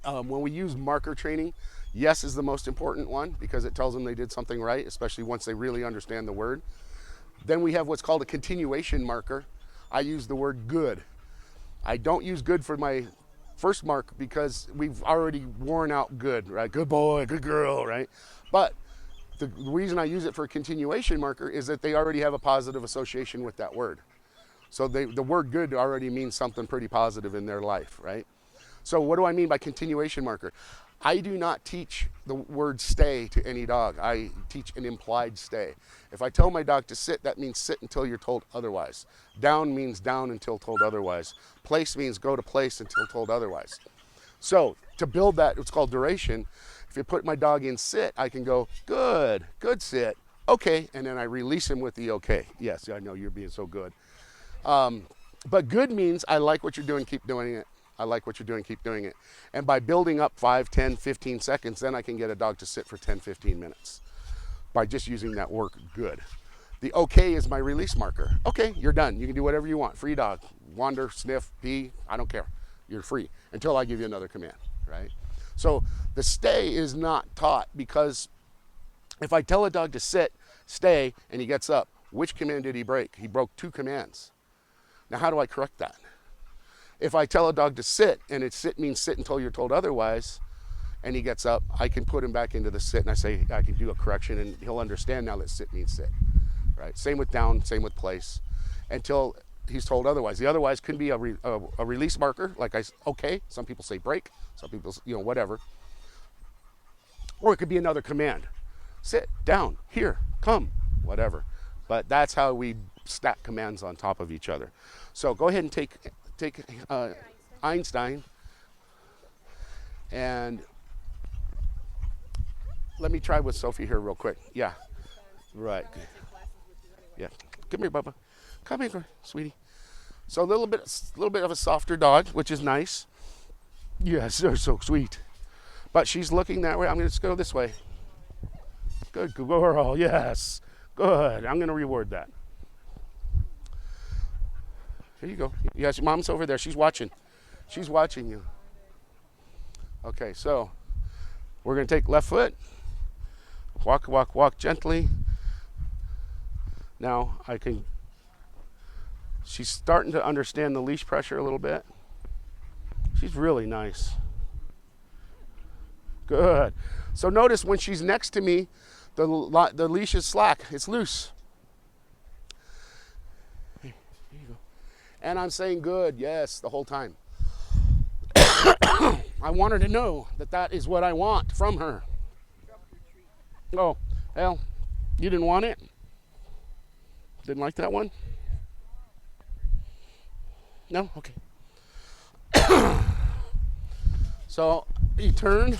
When we use marker training, yes is the most important one because it tells them they did something right, especially once they really understand the word. Then we have what's called a continuation marker. I use the word good. I don't use good for my first mark because we've already worn out good, right? Good boy, good girl, right? But the reason I use it for a continuation marker is that they already have a positive association with that word. So the word good already means something pretty positive in their life, right? So what do I mean by continuation marker? I do not teach the word stay to any dog. I teach an implied stay. If I tell my dog to sit, that means sit until you're told otherwise. Down means down until told otherwise. Place means go to place until told otherwise. So to build that, it's called duration. If you put my dog in sit, I can go, good, good sit, okay, and then I release him with the okay. Yes, I know you're being so good. But good means I like what you're doing, keep doing it. I like what you're doing, keep doing it. And by building up 5, 10, 15 seconds, then I can get a dog to sit for 10, 15 minutes by just using that word good. The okay is my release marker. Okay, you're done. You can do whatever you want. Free dog. Wander, sniff, pee, I don't care. You're free until I give you another command, right? So the stay is not taught because if I tell a dog to sit, stay, and he gets up, which command did he break? He broke 2 commands. Now, how do I correct that? If I tell a dog to sit, and it sit means sit until you're told otherwise, and he gets up, I can put him back into the sit, and I say I can do a correction, and he'll understand now that sit means sit, right? Same with down, same with place, until he's told otherwise. The otherwise can be a release marker, like okay. Some people say break, some people, whatever. Or it could be another command. Sit, down, here, come, whatever. But that's how we stack commands on top of each other. So go ahead and take Einstein, and let me try with Sophie here real quick. Yeah, right. Yeah, come here, Bubba. Come here, sweetie. So a little bit of a softer dog, which is nice. Yes, they're so sweet. But she's looking that way. I'm going to go this way. Good girl. Yes. Good. I'm going to reward that. Here you go. Yes, mom's over there. She's watching. She's watching you. Okay, so we're going to take left foot. Walk, walk, walk gently. Now she's starting to understand the leash pressure a little bit. She's really nice. Good. So notice when she's next to me, the leash is slack. It's loose. Here you go. And I'm saying good, yes, the whole time. I want her to know that is what I want from her. Oh, well, you didn't want it? Didn't like that one? No? Okay. So you turn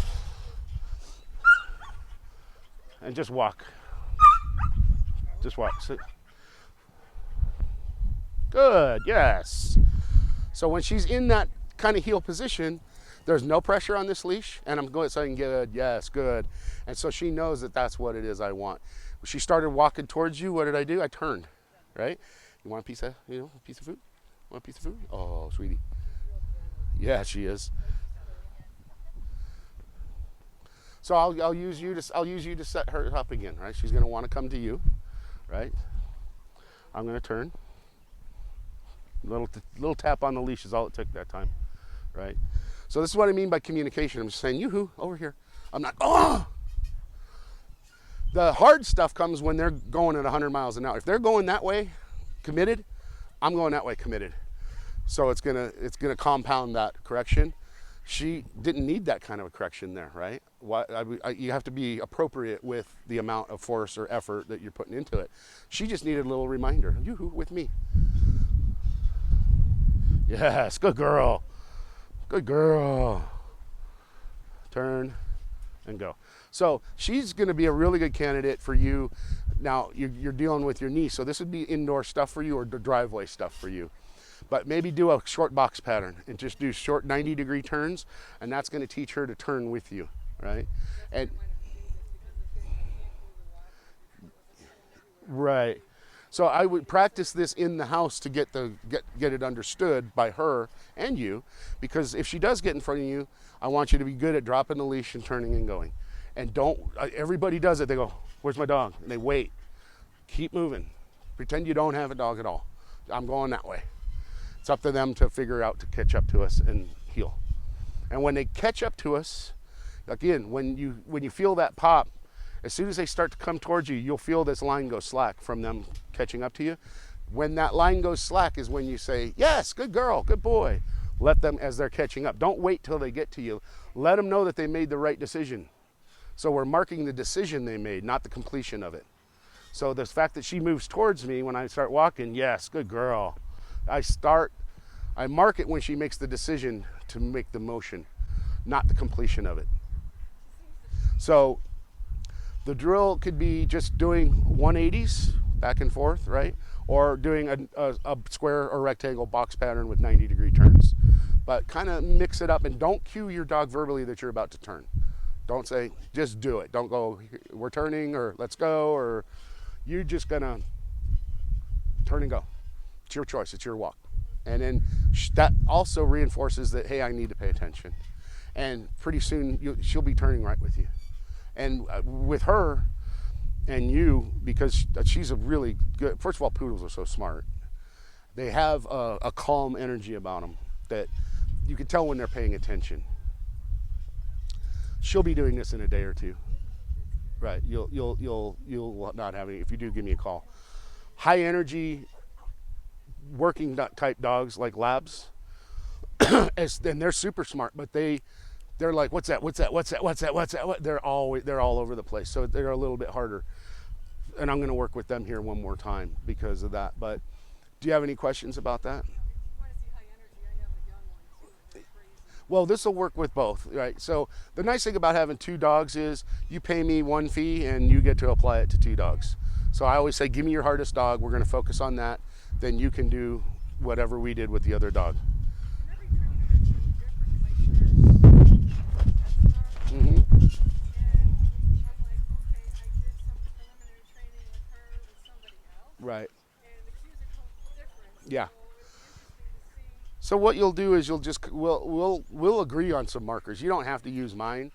and just walk. Just walk. Sit. Good, yes. So when she's in that kind of heel position, there's no pressure on this leash, and I'm going saying good, yes, good. And so she knows that that's what it is I want. When she started walking towards you, what did I do? I turned, right? You want a piece of, a piece of food? Want a piece of food? Oh, sweetie. Yeah, she is. So I'll use you to set her up again, right? She's going to want to come to you, right? I'm going to turn. Little tap on the leash is all it took that time, right? So this is what I mean by communication. I'm just saying, yoo-hoo, over here. I'm not, oh! The hard stuff comes when they're going at 100 miles an hour. If they're going that way, committed, I'm going that way, committed. So it's gonna compound that correction. She didn't need that kind of a correction there, right? You have to be appropriate with the amount of force or effort that you're putting into it. She just needed a little reminder. Yoo-hoo, with me. Yes, good girl. Good girl. Turn and go. So she's going to be a really good candidate for you. Now, you're dealing with your knee, so this would be indoor stuff for you or driveway stuff for you. But maybe do a short box pattern and just do short 90-degree turns, and that's going to teach her to turn with you, right? And right. So I would practice this in the house to get it understood by her and you, because if she does get in front of you, I want you to be good at dropping the leash and turning and going. And don't, everybody does it. They go, "Where's my dog?" And they wait. Keep moving. Pretend you don't have a dog at all. I'm going that way. It's up to them to figure out to catch up to us and heel. And when they catch up to us, again, when you feel that pop, as soon as they start to come towards you, you'll feel this line go slack from them catching up to you. When that line goes slack is when you say, "Yes, good girl, good boy." Let them, as they're catching up. Don't wait till they get to you. Let them know that they made the right decision. So we're marking the decision they made, not the completion of it. So the fact that she moves towards me when I start walking, "Yes, good girl." I mark it when she makes the decision to make the motion, not the completion of it. So the drill could be just doing 180s back and forth, right? Or doing a square or rectangle box pattern with 90-degree turns. But kind of mix it up, and don't cue your dog verbally that you're about to turn. Don't say, just do it. Don't go, "We're turning," or "Let's go," or you're just gonna turn and go. It's your choice, it's your walk. And then that also reinforces that, hey, I need to pay attention. And pretty soon she'll be turning right with you. And with her and you, because she's a really good, first of all, poodles are so smart. They have a calm energy about them that you can tell when they're paying attention. She'll be doing this in a day or two. Right, you'll not have any, if you do, give me a call. High energy, working type dogs like labs, and they're super smart, but they're like, "What's that? What's that? What's that? What's that? What's that?" They're all over the place, so they're a little bit harder. And I'm going to work with them here one more time because of that. But do you have any questions about that? Well, this will work with both, right? So the nice thing about having two dogs is you pay me one fee and you get to apply it to two dogs. So I always say, give me your hardest dog. We're going to focus on that. Then you can do whatever we did with the other dog. Mm-hmm. Right. Yeah. So what you'll do is we'll agree on some markers. You don't have to use mine.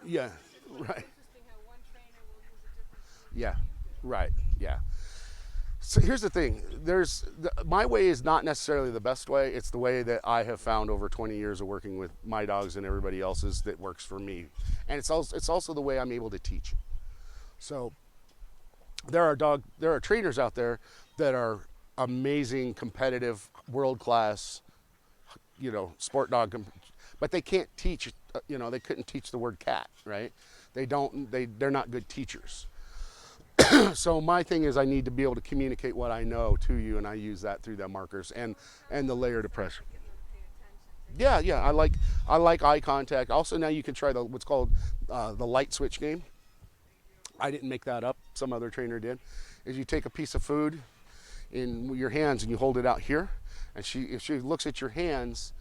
Yeah. Right. Yeah. Right. Yeah. So here's the thing. My way is not necessarily the best way. It's the way that I have found over 20 years of working with my dogs and everybody else's that works for me. And it's also the way I'm able to teach. So there are trainers out there that are amazing, competitive, world-class, sport dog, but they can't teach. They couldn't teach the word cat, right? They're not good teachers. So my thing is I need to be able to communicate what I know to you, and I use that through the markers and the layered pressure. Yeah, yeah. I like eye contact. Also, now you can try what's called the light switch game. I didn't make that up. Some other trainer did. Is you take a piece of food in your hands and you hold it out here, and if she looks at your hands,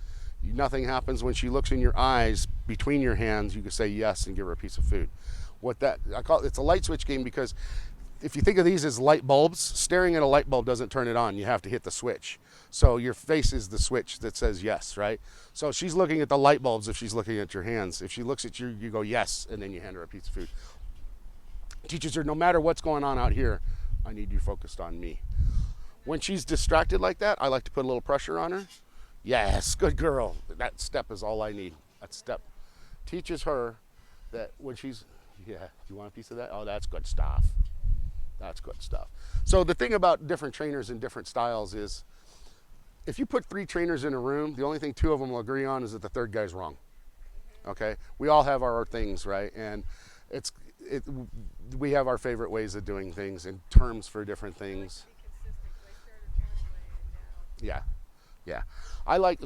nothing happens. When she looks in your eyes between your hands, you can say yes and give her a piece of food. It's a light switch game because if you think of these as light bulbs, staring at a light bulb doesn't turn it on. You have to hit the switch. So your face is the switch that says yes, right? So she's looking at the light bulbs if she's looking at your hands. If she looks at you, you go yes, and then you hand her a piece of food. Teaches her, no matter what's going on out here, I need you focused on me. When she's distracted like that, I like to put a little pressure on her. Yes, good girl. That step is all I need. That step teaches her that when she's, yeah, do you want a piece of that? Oh, that's good stuff. That's good stuff. So the thing about different trainers and different styles is if you put 3 trainers in a room, the only thing 2 of them will agree on is that the third guy's wrong. Okay? We all have our things, right? And we have our favorite ways of doing things and terms for different things. Yeah. Yeah.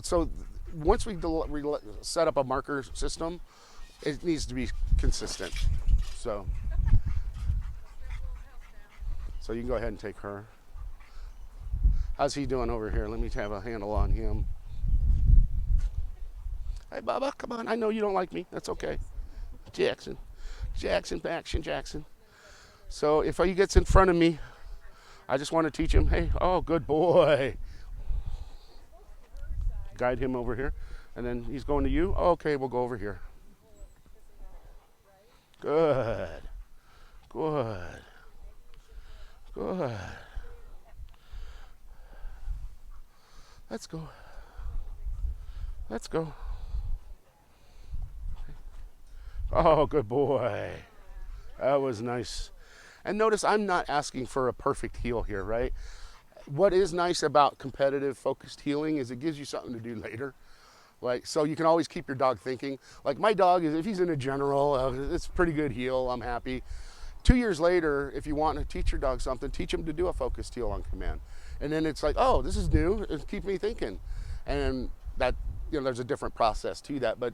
So once we set up a marker system, it needs to be consistent. So you can go ahead and take her. How's he doing over here? Let me have a handle on him. Hey, Bubba, come on. I know you don't like me. That's okay. Jackson. So if he gets in front of me, I just want to teach him, hey, oh, good boy. Guide him over here. And then he's going to you. Oh, okay, we'll go over here. Good. Good. Good. Let's go. Let's go. Oh, good boy. That was nice. And notice I'm not asking for a perfect heel here, right? What is nice about competitive focused heeling is it gives you something to do later. Like, so you can always keep your dog thinking. Like my dog is, if he's in a general, it's a pretty good heel, I'm happy. 2 years later, if you want to teach your dog something, teach him to do a focused heel on command. And then it's like, oh, this is new, it keep me thinking. And that, there's a different process to that, but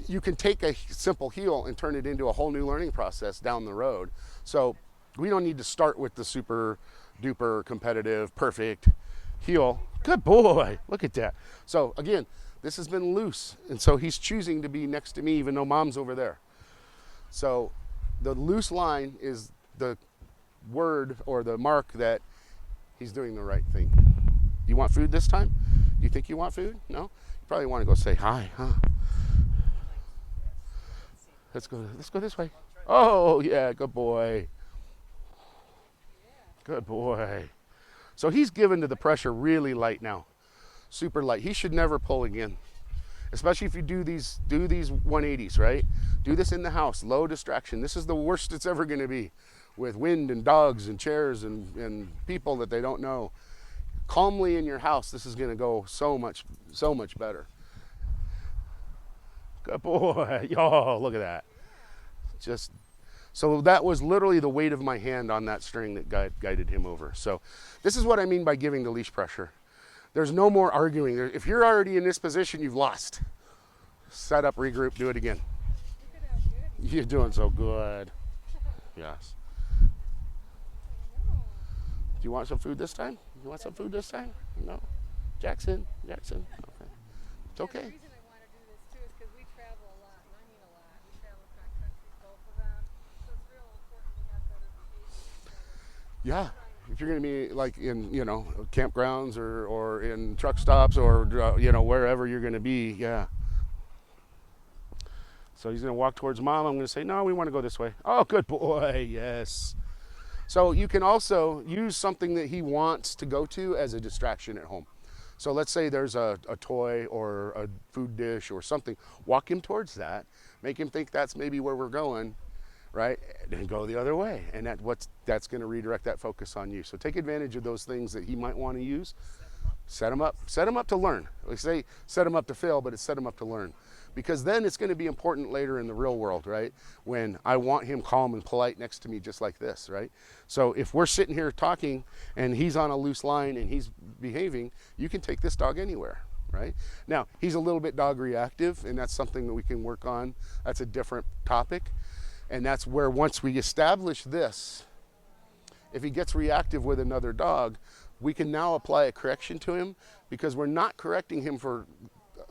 you can take a simple heel and turn it into a whole new learning process down the road. So we don't need to start with the super duper competitive, perfect heel. Good boy, look at that. So again, this has been loose, and so he's choosing to be next to me even though mom's over there. So the loose line is the word or the mark that he's doing the right thing. Do you want food this time? Do you think you want food? No? You probably want to go say hi, huh? Let's go this way. Oh, yeah, good boy. Good boy. So he's given to the pressure really light now. Super light. He should never pull again. Especially if you do these 180s, right? Do this in the house, low distraction. This is the worst it's ever going to be with wind and dogs and chairs and people that they don't know. Calmly in your house, this is going to go so much better. Good boy. Oh, look at that. So that was literally the weight of my hand on that string that guided him over. So this is what I mean by giving the leash pressure. There's no more arguing. If you're already in this position, you've lost. Set up, regroup, do it again. You're doing so good. Yes. Do you want some food this time? You want some food this time? No? Jackson? Okay. It's okay. The reason I want to do this too is because we travel a lot, and I mean a lot. We travel across countries, both of them. So it's real important to have better behavior. Yeah. If you're going to be like in, campgrounds or in truck stops or, wherever you're going to be, yeah. So he's going to walk towards mom. I'm going to say, no, we want to go this way. Oh, good boy. Yes. So you can also use something that he wants to go to as a distraction at home. So let's say there's a toy or a food dish or something. Walk him towards that. Make him think that's maybe where we're going. Right, and go the other way, and that's going to redirect that focus on you. So take advantage of those things that he might want to use. Set him up to learn. We say set him up to fail, but it's set him up to learn, because then it's going to be important later in the real world, right? When I want him calm and polite next to me, just like this, right? So if we're sitting here talking and he's on a loose line and he's behaving, you can take this dog anywhere. Right? Now he's a little bit dog reactive, and that's something that we can work on. That's a different topic. And that's where once we establish this, if he gets reactive with another dog, we can now apply a correction to him, because we're not correcting him for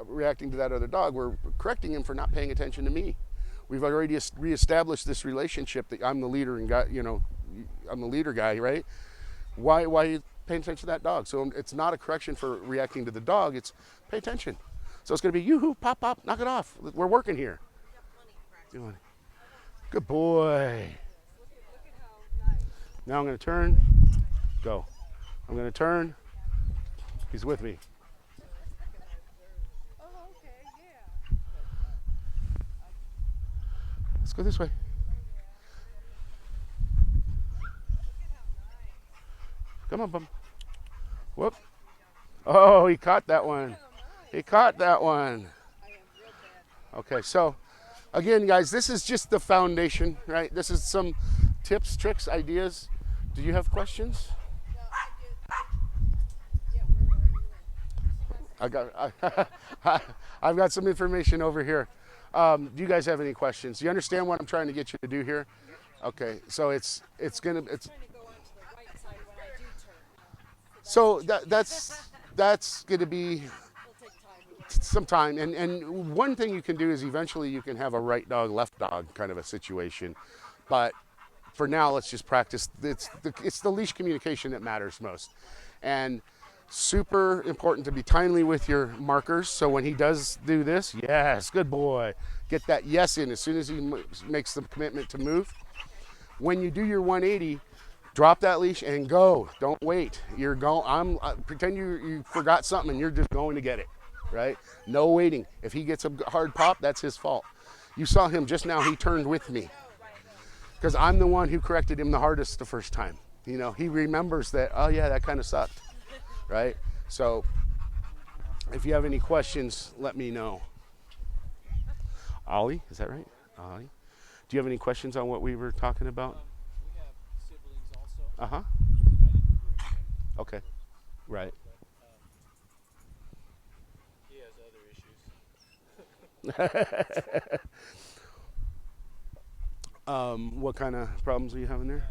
reacting to that other dog. We're correcting him for not paying attention to me. We've already reestablished this relationship that I'm the leader and I'm the leader guy, right? Why are you paying attention to that dog? So it's not a correction for reacting to the dog. It's pay attention. So it's going to be yoo-hoo, pop, pop, knock it off. We're working here. Good boy. Now I'm going to turn. Go. I'm going to turn. He's with me. Oh, okay, yeah. Let's go this way. Come on, bum. Whoop. Oh, he caught that one. He caught that one. Okay, so again, guys, this is just the foundation, right? This is some tips, tricks, ideas. Do you have questions? I've got some information over here. Do you guys have any questions? Do you understand what I'm trying to get you to do here? Okay, so it's so that's gonna be some time, and one thing you can do is eventually you can have a right dog, left dog kind of a situation, but for now, let's just practice. It's the leash communication that matters most. And super important to be timely with your markers. So when he does do this, yes, good boy. Get that yes in as soon as he makes the commitment to move. When you do your 180, drop that leash and go. Don't wait. You're going. Pretend you forgot something and you're just going to get it, right? No waiting. If he gets a hard pop, that's his fault. You saw him just now. He turned with me because I'm the one who corrected him the hardest the first time. You know, he remembers that. Oh yeah, that kind of sucked, right? So, if you have any questions, let me know. Ollie, is that right? Ollie, do you have any questions on what we were talking about? We have siblings also. Uh huh. And I didn't bring him. Okay. Right. He has other issues. What kind of problems are you having there?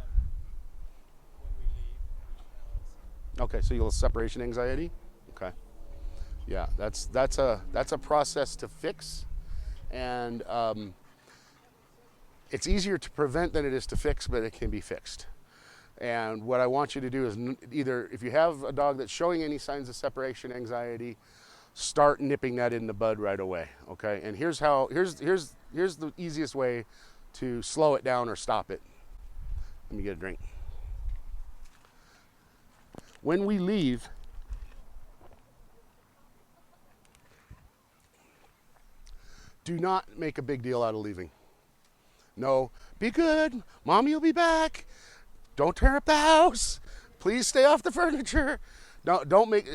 When we leave, balance. Okay, so you'll separation anxiety. Okay. Yeah, that's a process to fix, and it's easier to prevent than it is to fix, but it can be fixed. And what I want you to do is either, if you have a dog that's showing any signs of separation anxiety, start nipping that in the bud right away. Okay. And here's the easiest way to slow it down or stop it. Let me get a drink. When we leave, do not make a big deal out of leaving. No, be good. Mommy will be back. Don't tear up the house. Please stay off the furniture. Don't make.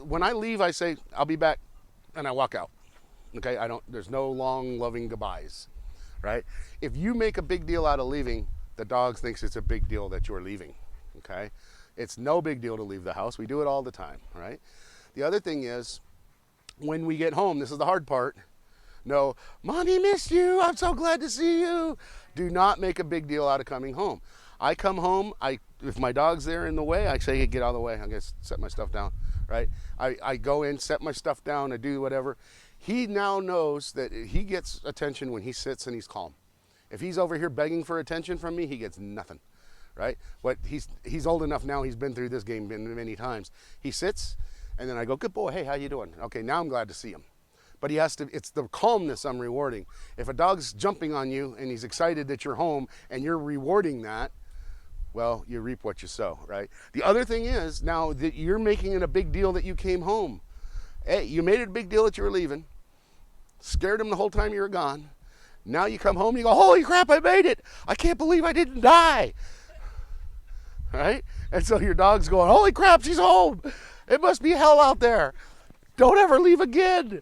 When I leave, I say I'll be back, and I walk out. Okay, I don't. There's no long, loving goodbyes, right? If you make a big deal out of leaving, the dog thinks it's a big deal that you're leaving. Okay, it's no big deal to leave the house. We do it all the time, right? The other thing is, when we get home, this is the hard part. No, Mommy missed you. I'm so glad to see you. Do not make a big deal out of coming home. I come home, if my dog's there in the way, I say, hey, get out of the way. I'm going to set my stuff down, right? I go in, set my stuff down, I do whatever. He now knows that he gets attention when he sits and he's calm. If he's over here begging for attention from me, he gets nothing, right? But he's old enough now, he's been through this game many times. He sits, and then I go, good boy, hey, how you doing? Okay, now I'm glad to see him. But it's the calmness I'm rewarding. If a dog's jumping on you and he's excited that you're home and you're rewarding that, well, you reap what you sow, right? The other thing is, now that you're making it a big deal that you came home. Hey, you made it a big deal that you were leaving. Scared him the whole time you were gone. Now you come home and you go, holy crap, I made it. I can't believe I didn't die. Right? And so your dog's going, holy crap, she's home. It must be hell out there. Don't ever leave again.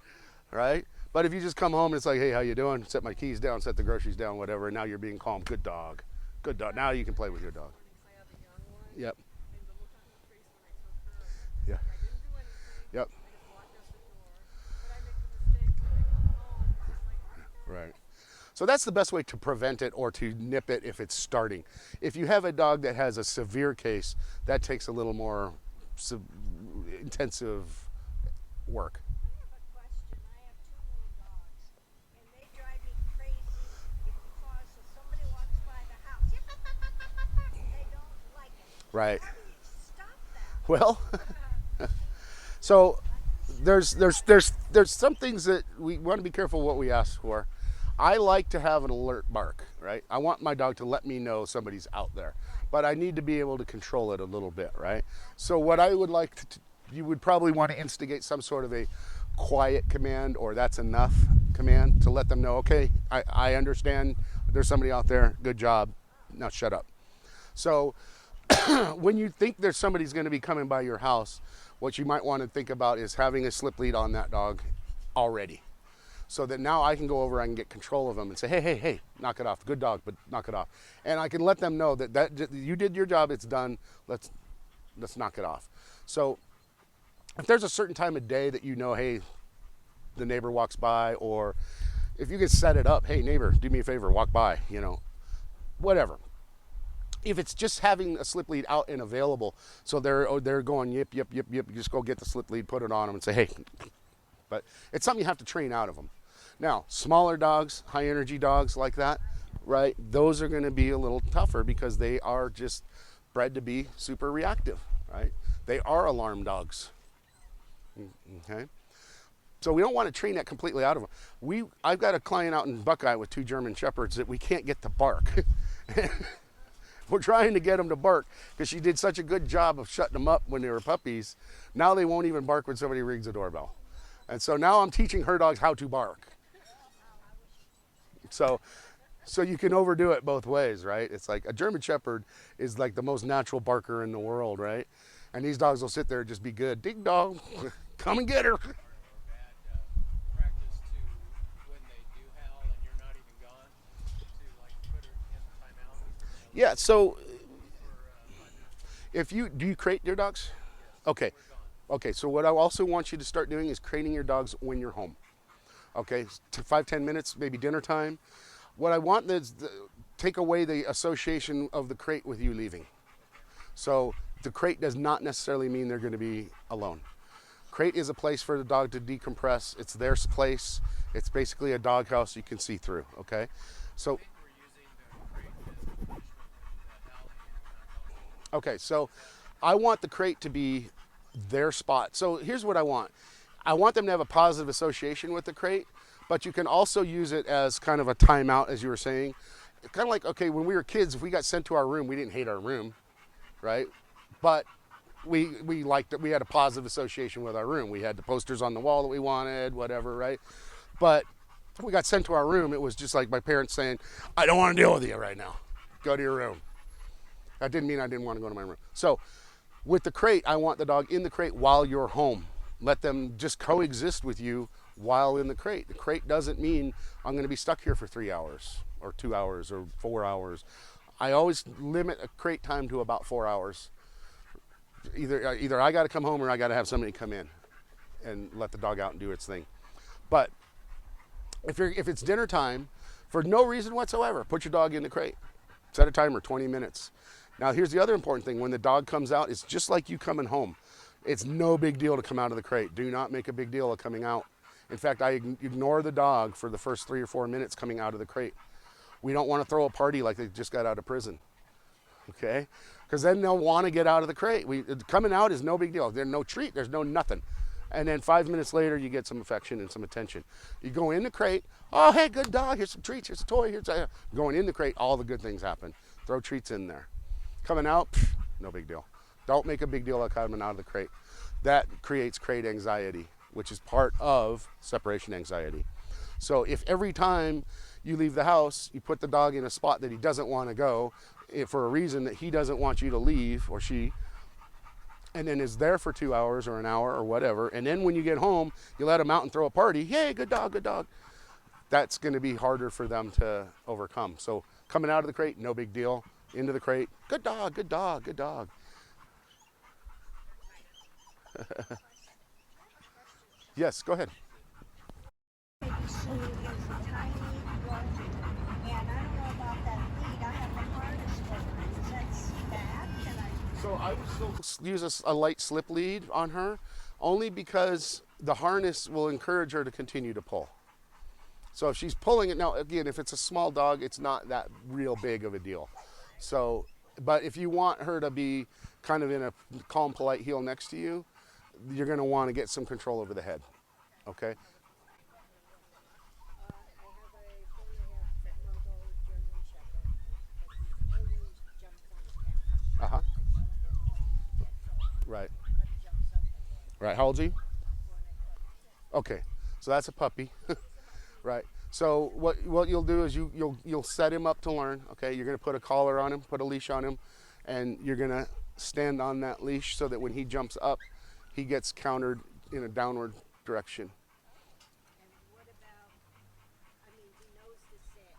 Right? But if you just come home and it's like, hey, how you doing? Set my keys down, set the groceries down, whatever, and now you're being calm. Good dog. Good dog. Now you can play with your dog. I have a young one. Yep. And the look on her face when I took her. Yeah. I didn't do anything. Yep. I just walked out the door. But I make the mistake when I come home. It's like, Right. So that's the best way to prevent it or to nip it if it's starting. If you have a dog that has a severe case, that takes a little more intensive work. I have a question. I have two little dogs, and they drive me crazy because if somebody walks by the house, they don't like it. Right. How do you stop that? Well, so there's some things that we want to be careful what we ask for. I like to have an alert bark, right? I want my dog to let me know somebody's out there, but I need to be able to control it a little bit, right? So what I would like to, you would probably want to instigate some sort of a quiet command or that's enough command to let them know, okay, I understand there's somebody out there, good job, now shut up. So when you think there's somebody's going to be coming by your house, what you might want to think about is having a slip lead on that dog already. So that now I can go over, I can get control of them and say, hey, knock it off. Good dog, but knock it off. And I can let them know that you did your job, it's done, let's knock it off. So if there's a certain time of day that you know, hey, the neighbor walks by, or if you can set it up, hey, neighbor, do me a favor, walk by, whatever. If it's just having a slip lead out and available, so they're going yip, yip, yip, yip, you just go get the slip lead, put it on them and say, hey. But it's something you have to train out of them. Now, smaller dogs, high energy dogs like that, right? Those are going to be a little tougher because they are just bred to be super reactive, right? They are alarm dogs. Okay, so we don't want to train that completely out of them. I've got a client out in Buckeye with 2 German Shepherds that we can't get to bark. We're trying to get them to bark because she did such a good job of shutting them up when they were puppies. Now they won't even bark when somebody rings the doorbell. And so now I'm teaching her dogs how to bark. So so you can overdo it both ways, right? It's like a German Shepherd is like the most natural barker in the world, right? And these dogs will sit there and just be good. Ding dong, come and get her. Or bad practice to when they do howl and you're not even gone to like put her in timeout. Yeah. So For 5 minutes. if you do you crate your dogs? Okay. We're gone. Okay. So what I also want you to start doing is crating your dogs when you're home. Okay, 5-10 minutes, maybe dinner time. What I want is take away the association of the crate with you leaving. So the crate does not necessarily mean they're going to be alone. Crate is a place for the dog to decompress. It's their place. It's basically a dog house you can see through. Okay, so I think we're using the crate as a punishment when the howling and you're not home. okay, so I want the crate to be their spot. So here's what I want. I want them to have a positive association with the crate, but you can also use it as kind of a timeout, as you were saying. Kind of like, okay, when we were kids, if we got sent to our room, we didn't hate our room, right? But we liked it. We had a positive association with our room. We had the posters on the wall that we wanted, whatever, right? But if we got sent to our room, it was just like my parents saying, I don't want to deal with you right now. Go to your room. That didn't mean I didn't want to go to my room. So with the crate, I want the dog in the crate while you're home. Let them just coexist with you while in the crate. The crate doesn't mean I'm going to be stuck here for 3 hours or 2 hours or 4 hours. I always limit a crate time to about 4 hours. Either I got to come home or I got to have somebody come in and let the dog out and do its thing. But if it's dinner time, for no reason whatsoever, put your dog in the crate. Set a timer, 20 minutes. Now here's the other important thing. When the dog comes out, it's just like you coming home. It's no big deal to come out of the crate. Do not make a big deal of coming out. In fact, I ignore the dog for the first 3 or 4 minutes coming out of the crate. We don't want to throw a party like they just got out of prison, okay? Because then they'll want to get out of the crate. Coming out is no big deal. There's no treat. There's no nothing. And then 5 minutes later, you get some affection and some attention. You go in the crate. Oh, hey, good dog. Here's some treats. Here's a toy. Going in the crate, all the good things happen. Throw treats in there. Coming out, no big deal. Don't make a big deal of coming out of the crate. That creates crate anxiety, which is part of separation anxiety. So if every time you leave the house, you put the dog in a spot that he doesn't want to go for a reason that he doesn't want you to leave, or she, and then is there for 2 hours or an hour or whatever, and then when you get home, you let him out and throw a party, yay, good dog, good dog. That's going to be harder for them to overcome. So coming out of the crate, no big deal. Into the crate, good dog, good dog, good dog. Yes, go ahead. She is a tiny rodent, and I don't know about that lead. I have a harness for her. Is that bad? Can I? So I would still use a light slip lead on her, only because the harness will encourage her to continue to pull. So if she's pulling it, now again, if it's a small dog, it's not that real big of a deal. So, but if you want her to be kind of in a calm, polite heel next to you, you're going to want to get some control over the head. Okay? I have a 4.5-month-old German Shepherd, but he always jumps on the couch. Uh huh. So Right. but he jumps up again. Right. How old's he? 4.5. Okay. So that's a puppy. Right. So what you'll do is you'll set him up to learn. Okay. You're going to put a collar on him, put a leash on him, and you're going to stand on that leash so that when he jumps up, he gets countered in a downward direction. And what about, I mean, he knows to sit,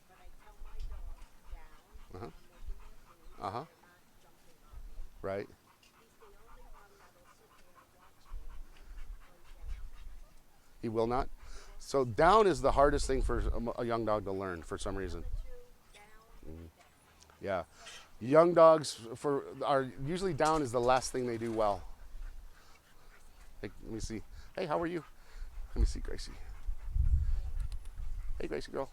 but I tell my dog down, Uh-huh. I'm making their food, Uh-huh. they're not jumping on me. Right. He's the only one that'll sit there and watch me and lay down. He will not. So down is the hardest thing for a young dog to learn for some reason. Down. Yeah. Young dogs are usually down is the last thing they do well. Hey, let me see. Hey, how are you? Let me see, Gracie. Hey, Gracie girl.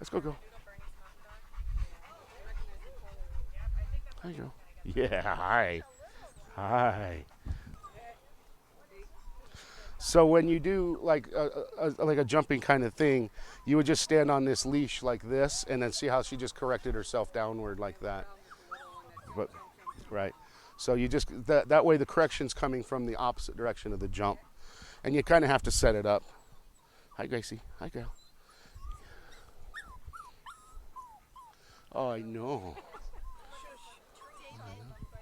Let's go, go. There you go. Yeah, hi. Hi. So when you do like a jumping kind of thing, you would just stand on this leash like this, and then see how she just corrected herself downward like that. But right, so you just that way the correction's coming from the opposite direction of the jump, and you kind of have to set it up. Hi, Gracie. Hi, girl. Oh, I know.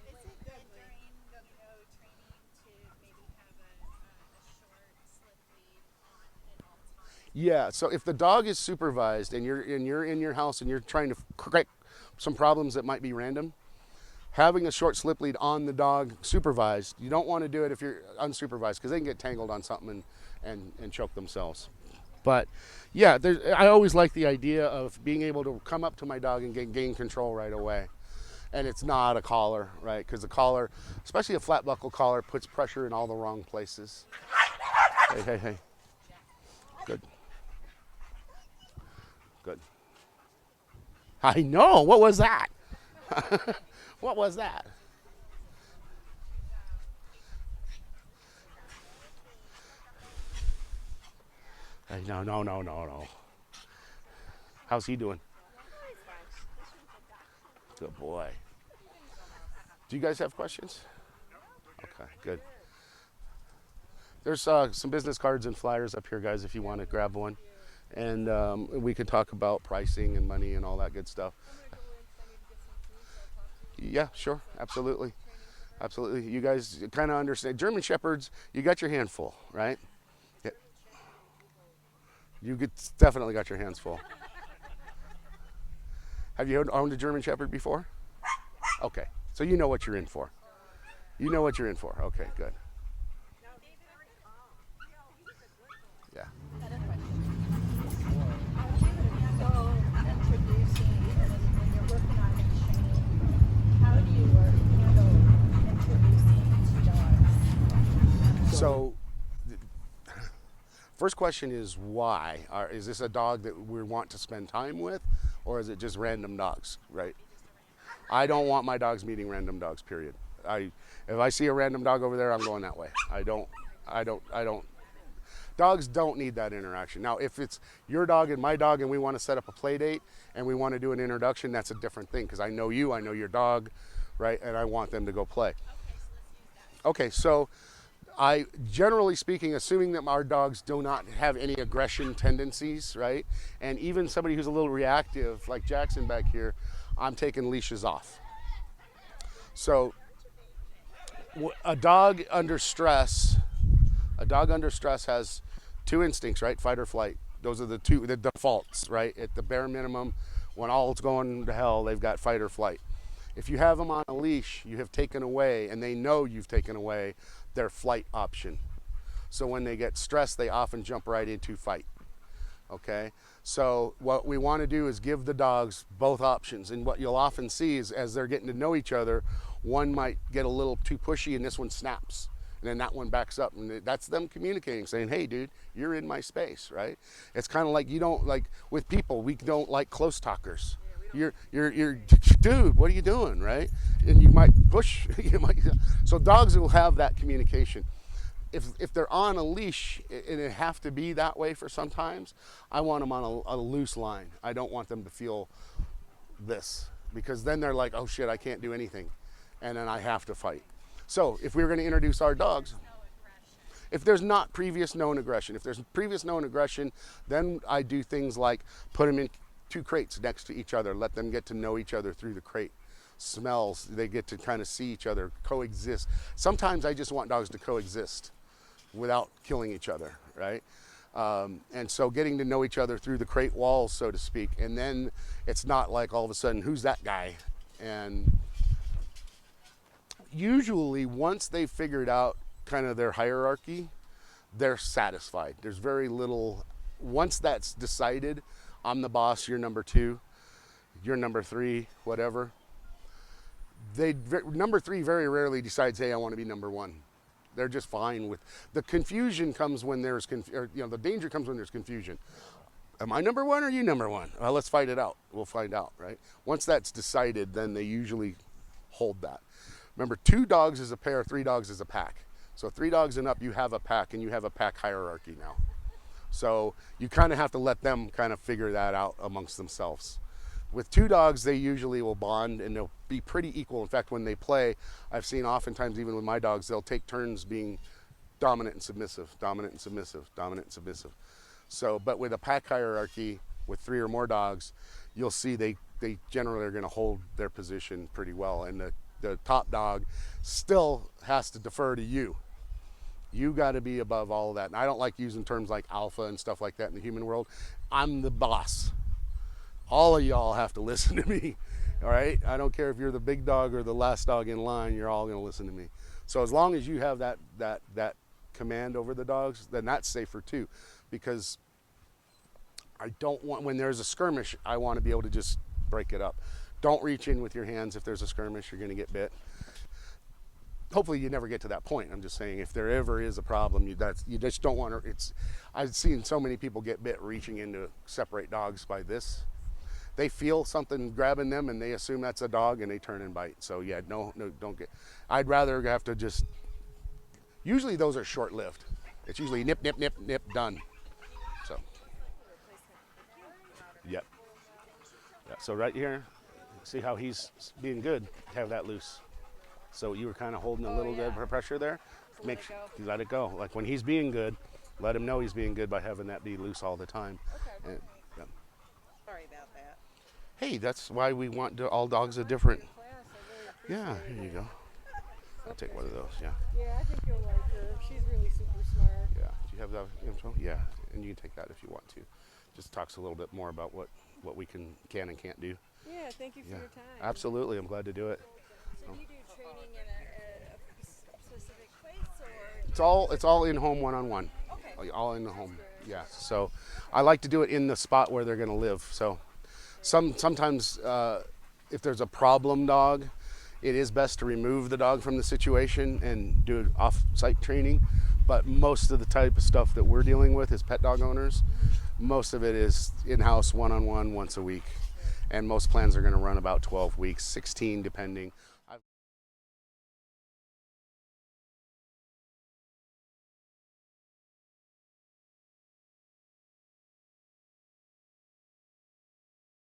Is it good during, training to maybe have a short slip lead on at all times? Yeah. So if the dog is supervised and you're in your house and you're trying to correct some problems that might be random, having a short slip lead on the dog supervised, you don't want to do it if you're unsupervised because they can get tangled on something and choke themselves. But yeah, I always like the idea of being able to come up to my dog and gain control right away. And it's not a collar, right? Because the collar, especially a flat buckle collar, puts pressure in all the wrong places. Hey, hey, hey. Good. Good. I know. What was that? What was that? Hey, no, no, no, no, no. How's he doing? Good boy. Do you guys have questions? Okay, good. There's some business cards and flyers up here, guys, if you want to grab one. And we could talk about pricing and money and all that good stuff. Yeah, sure, absolutely. Absolutely. You guys kind of understand. German Shepherds, you got your hand full, right? Yeah. Definitely got your hands full. Have you owned a German Shepherd before? Okay, so you know what you're in for. You know what you're in for. Okay, good. Yeah. So introducing, when you're working on training, how do you handle introducing dogs? So, first question is why? Is this a dog that we want to spend time with, or is it just random dogs, right? I don't want my dogs meeting random dogs, period. If I see a random dog over there, I'm going that way. I don't. Dogs don't need that interaction. Now, if it's your dog and my dog and we want to set up a play date and we want to do an introduction, that's a different thing because I know you, I know your dog, right? And I want them to go play. Okay, so I, generally speaking, assuming that our dogs do not have any aggression tendencies, right? And even somebody who's a little reactive, like Jackson back here, I'm taking leashes off. So a dog under stress has two instincts, right? Fight or flight. Those are the defaults, right? At the bare minimum, when all's going to hell, they've got fight or flight. If you have them on a leash, you have taken away, and they know you've taken away their flight option. So when they get stressed, they often jump right into fight. Okay? So what we want to do is give the dogs both options. And what you'll often see is as they're getting to know each other, one might get a little too pushy and this one snaps. And then that one backs up. And that's them communicating, saying, hey, dude, you're in my space, right? It's kind of like you don't, like with people, we don't like close talkers. You're, dude, what are you doing, right? And you might push. So dogs will have that communication. If they're on a leash and it have to be that way for sometimes, I want them on a loose line. I don't want them to feel this because then they're like, oh shit, I can't do anything. And then I have to fight. So if we were going to introduce our dogs, if there's not previous known aggression, if there's previous known aggression, then I do things like put them in two crates next to each other, let them get to know each other through the crate. Smells, they get to kind of see each other, coexist. Sometimes I just want dogs to coexist without killing each other, right? And so getting to know each other through the crate walls, so to speak, and then it's not like all of a sudden, who's that guy? And usually once they've figured out kind of their hierarchy, they're satisfied. There's very little, once that's decided, I'm the boss, you're number two, you're number three, whatever. Number three very rarely decides, hey, I want to be number one. They're just fine with the confusion comes when there's the danger comes when there's confusion. Am I number one or you number one? Well, let's fight it out. We'll find out, right? Once that's decided, then they usually hold that. Remember, 2 dogs is a pair, 3 dogs is a pack. So 3 dogs and up, you have a pack, and you have a pack hierarchy now. So you kind of have to let them kind of figure that out amongst themselves. With 2 dogs, they usually will bond and they'll be pretty equal. In fact, when they play, I've seen oftentimes, even with my dogs, they'll take turns being dominant and submissive, dominant and submissive, dominant and submissive. So, but with a pack hierarchy with 3 or more dogs, you'll see they generally are going to hold their position pretty well. And the top dog still has to defer to you. You got to be above all of that. And I don't like using terms like alpha and stuff like that in the human world. I'm the boss. All of y'all have to listen to me. All right? I don't care if you're the big dog or the last dog in line, you're all going to listen to me. So as long as you have that command over the dogs, then that's safer too. Because I don't want, when there's a skirmish, I want to be able to just break it up. Don't reach in with your hands if there's a skirmish, you're going to get bit. Hopefully you never get to that point. I'm just saying, if there ever is a problem, you just don't want to. I've seen so many people get bit reaching in to separate dogs by this. They feel something grabbing them and they assume that's a dog and they turn and bite. So yeah, no, don't get. I'd rather have to just. Usually those are short-lived. It's usually nip, nip, nip, nip, done. So. Yep. Yeah, so right here, see how he's being good. Have that loose. So you were kind of holding a little bit of pressure there. Make sure you let it go. Like when he's being good, let him know he's being good by having that be loose all the time. Okay. And, yeah. Sorry about that. Hey, that's why we want all dogs are different. Class, I really Yeah, appreciate here you it. go. I'll take one of those. Yeah. Yeah, I think you'll like her. She's really super smart. Yeah. Do you have the info? Yeah, and you can take that if you want to. Just talks a little bit more about what we can and can't do. Yeah, thank you for Yeah. your time. Absolutely, I'm glad to do it. So do you do training in a specific place, or? It's all in home one-on-one. Okay. Like, all in the home. Yeah. So I like to do it in the spot where they're going to live. So sometimes if there's a problem dog, it is best to remove the dog from the situation and do off-site training. But most of the type of stuff that we're dealing with as pet dog owners, most of it is in-house, one-on-one, once a week. And most plans are going to run about 12 weeks, 16 depending